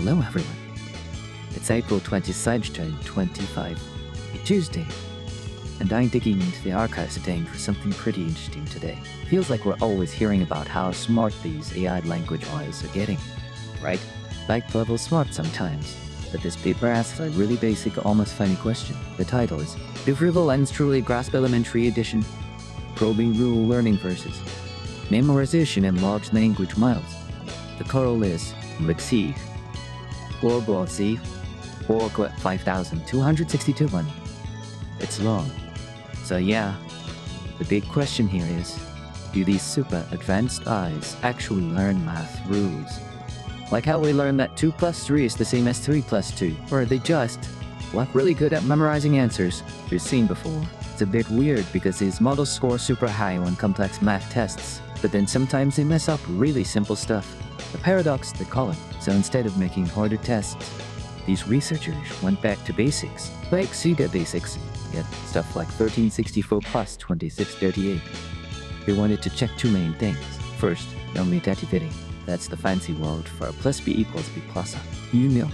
Hello everyone. It's April 20th, 25, Tuesday, and I'm digging into the archives again for something pretty interesting today. Feels like we're always hearing about how smart these AI language models are getting, right? Like level smart sometimes. But this paper asks a really basic, almost funny question. The title is, "Do LLMs truly grasp elementary addition? Probing rule learning versus memorization in large language models." The call is arXiv. arXiv, 5261. It's long. So yeah, the big question here is, do these super advanced AIs actually learn math rules? Like how we learn that 2 plus 3 is the same as 3 plus 2, or are they just, like, really good at memorizing answers we've seen before? It's a bit weird because these models score super high on complex math tests, but then sometimes they mess up really simple stuff. A paradox, they call it. So instead of making harder tests, these researchers went back to basics, like pseudo basics, yet stuff like 1364 plus 2638. They wanted to check two main things. First, Commutativity. That's the fancy word for plus b equals b plus a. You know,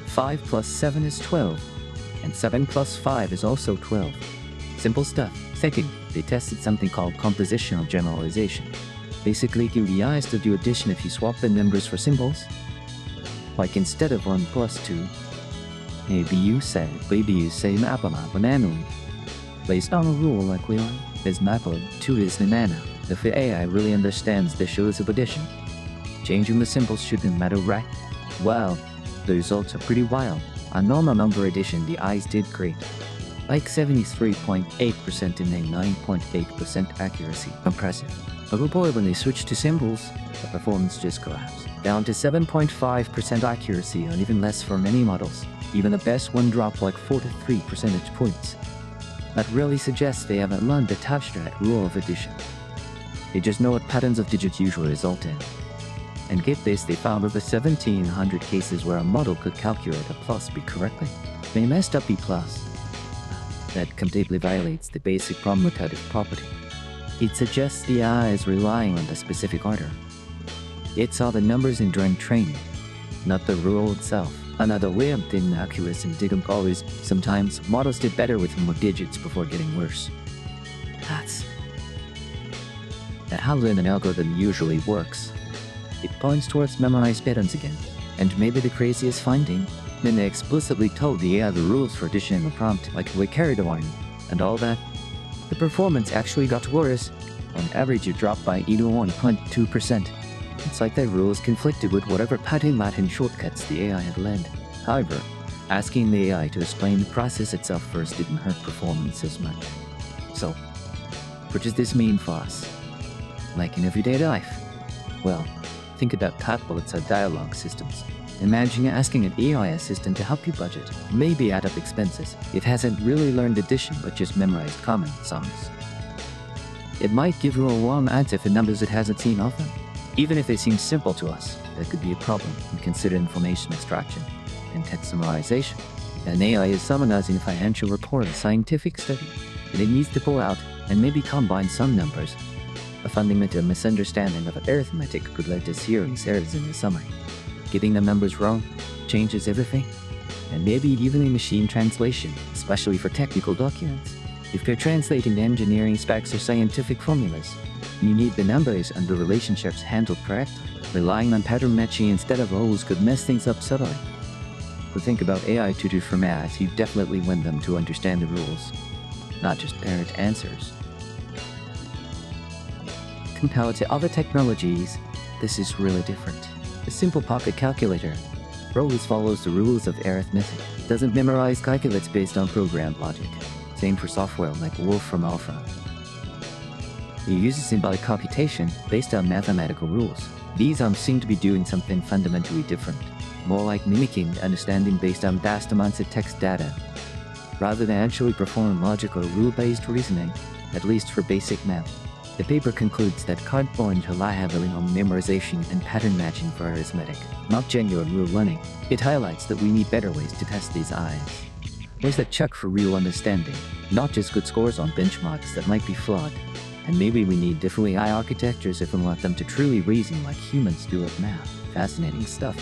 5 plus 7 is 12, and 7 plus 5 is also 12. Simple stuff. Second, they tested something called compositional generalization. Basically, give the AIs to do addition if you swap the numbers for symbols. Like instead of 1 plus 2, maybe you say mappa. Based on a rule like we learned, is mappa, 2 is banana. If the AI really understands the shows of addition, changing the symbols shouldn't matter, right? Well, the results are pretty wild. On normal number addition, the AIs did great. Like 73.8% and a 9.8% accuracy. Impressive. But boy, when they switched to symbols, the performance just collapsed. Down to 7.5% accuracy and even less for many models. Even the best one dropped like 43 percentage points. That really suggests they haven't learned the abstract rule of addition. They just know what patterns of digits usually result in. And get this, they found over 1,700 cases where a model could calculate a plus b correctly. They messed up b plus. That completely violates the basic commutative property. It suggests the AI is relying on the specific order. It saw the numbers in during training, not the rule itself. Another way of being accurate and didn't always. Sometimes models did better with more digits before getting worse. That's how an algorithm usually works. It points towards memorized patterns again. And maybe the craziest finding, then they explicitly told the AI the rules for addition in the prompt, like we carried on, and all that. The performance actually got worse. On average, it dropped by 81.2%. It's like the rules conflicted with whatever pattern Latin shortcuts the AI had learned. However, asking the AI to explain the process itself first didn't hurt performance as much. So, what does this mean for us? Like in everyday life? Well, think about chatbots or dialogue systems. Imagine asking an AI assistant to help you budget, maybe add up expenses. It hasn't really learned addition but just memorized common songs. It might give you a wrong answer for numbers it hasn't seen often. Even if they seem simple to us, that could be a problem. And consider information extraction and text summarization. An AI is summarizing a financial report or scientific study, and it needs to pull out and maybe combine some numbers. A fundamental misunderstanding of arithmetic could lead to serious errors in the summary. Getting the numbers wrong changes everything, and maybe even in machine translation, especially for technical documents. If they're translating engineering specs or scientific formulas, you need the numbers and the relationships handled correctly. Relying on pattern matching instead of rules could mess things up subtly. But think about AI tutor for math, you definitely want them to understand the rules, not just parrot answers. Compared to other technologies, this is really different. A simple pocket calculator always follows the rules of arithmetic. It doesn't memorize calculates based on programmed logic. Same for software like Wolfram Alpha. It uses symbolic computation based on mathematical rules. These seem to be doing something fundamentally different, more like mimicking understanding based on vast amounts of text data, rather than actually performing logical rule-based reasoning, at least for basic math. The paper concludes that can't point to rely heavily on memorization and pattern matching for arithmetic, not genuine rule learning. It highlights that we need better ways to test these AIs. Where's the check for real understanding, not just good scores on benchmarks that might be flawed. And maybe we need different AI architectures if we want them to truly reason like humans do with math. Fascinating stuff.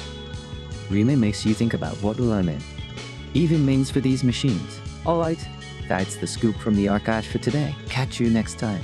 really makes you think about what learning even means for these machines. Alright, that's the scoop from the arXiv for today. Catch you next time.